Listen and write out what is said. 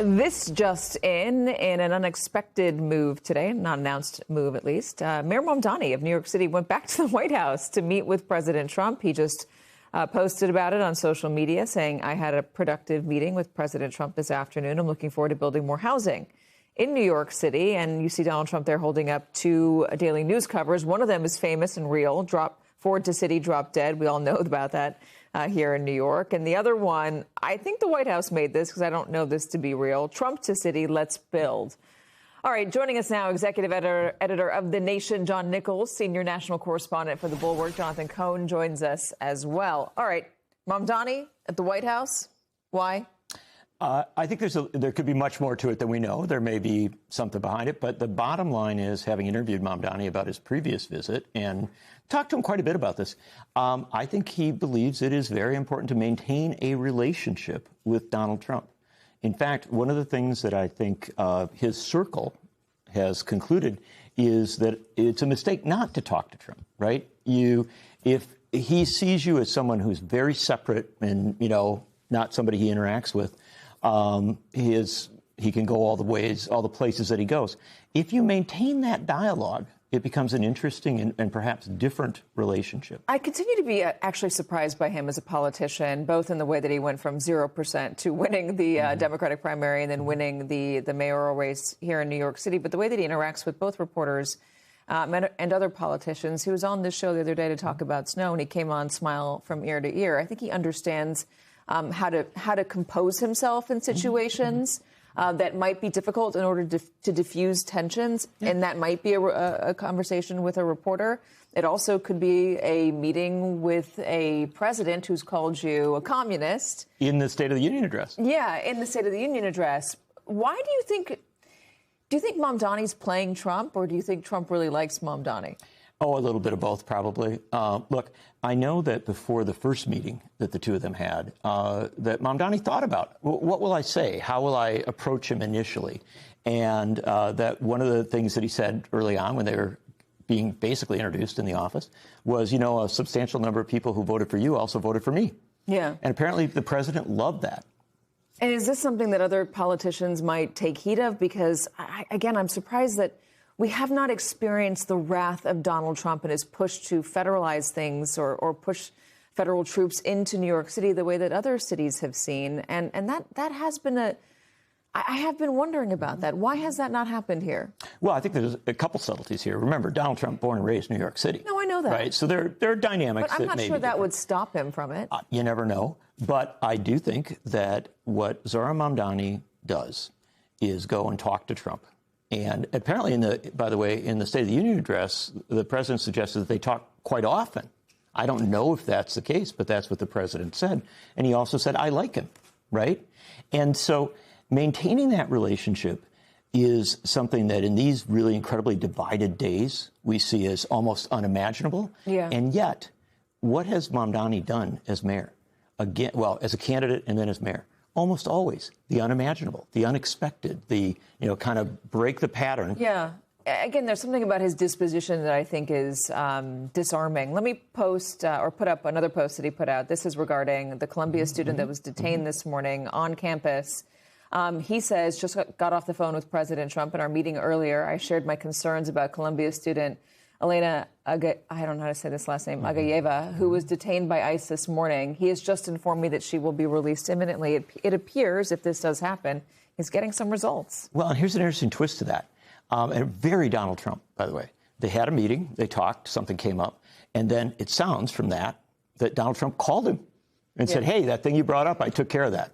This just in an unexpected move today, not announced move at least. Mayor Mamdani of New York City went back to the White House to meet with President Trump. He just posted about it on social media, saying, I had a productive meeting with President Trump this afternoon. I'm looking forward to building more housing in New York City. And you see Donald Trump there holding up two daily news covers. One of them is famous and real, Ford to City, drop dead. We all know about that here in New York. And the other one, I think the White House made this because I don't know this to be real. Trump to City, let's build. All right, joining us now, executive editor of The Nation, John Nichols, senior national correspondent for The Bulwark, Jonathan Cohn, joins us as well. All right, Mamdani at the White House, why? I think there could be much more to it than we know. There may be something behind it. But the bottom line is, having interviewed Mamdani about his previous visit and talked to him quite a bit about this, I think he believes it is very important to maintain a relationship with Donald Trump. In fact, one of the things that I think his circle has concluded is that it's a mistake not to talk to Trump, right? If he sees you as someone who's very separate and, not somebody he interacts with, he can go all the ways, all the places that he goes. If you maintain that dialogue, it becomes an interesting and perhaps different relationship. I continue to be actually surprised by him as a politician, both in the way that he went from 0% to winning the Democratic primary and then winning the mayoral race here in New York City, but the way that he interacts with both reporters and other politicians. He was on this show the other day to talk about snow, and he came on smile from ear to ear. I think he understands how to compose himself in situations that might be difficult in order to diffuse tensions, and that might be a conversation with a reporter. It also could be a meeting with a president who's called you a communist. In the State of the Union address. Yeah, in the State of the Union address. Why do you think Mamdani's playing Trump, or do you think Trump really likes Mamdani? Oh, a little bit of both, probably. Look, I know that before the first meeting that the two of them had, that Mamdani thought about, what will I say? How will I approach him initially? And that one of the things that he said early on when they were being basically introduced in the office was, a substantial number of people who voted for you also voted for me. Yeah. And apparently the president loved that. And is this something that other politicians might take heed of? Because, I'm surprised that we have not experienced the wrath of Donald Trump and his push to federalize things or push federal troops into New York City the way that other cities have seen. And that has been I have been wondering about that. Why has that not happened here? Well, I think there's a couple subtleties here. Remember, Donald Trump, born and raised in New York City. No, I know that. Right? So there are dynamics but I'm that not sure that would stop him from it. You never know. But I do think that what Zohran Mamdani does is go and talk to Trump. And apparently, by the way, in the State of the Union address, the president suggested that they talk quite often. I don't know if that's the case, but that's what the president said. And he also said, I like him, right? And so maintaining that relationship is something that in these really incredibly divided days we see as almost unimaginable. Yeah. And yet, what has Mamdani done as mayor? Again, well, as a candidate and then as mayor? Almost always the unimaginable, the unexpected, the, kind of break the pattern. Yeah. Again, there's something about his disposition that I think is disarming. Let me put up another post that he put out. This is regarding the Columbia student that was detained this morning on campus. He says, just got off the phone with President Trump in our meeting earlier. I shared my concerns about Columbia student Elena, I don't know how to say this last name, Agayeva, who was detained by ICE this morning. He has just informed me that she will be released imminently. It appears, if this does happen, he's getting some results. Well, and here's an interesting twist to that. And very Donald Trump, by the way. They had a meeting, they talked, something came up, and then it sounds from that Donald Trump called him and said, hey, that thing you brought up, I took care of that.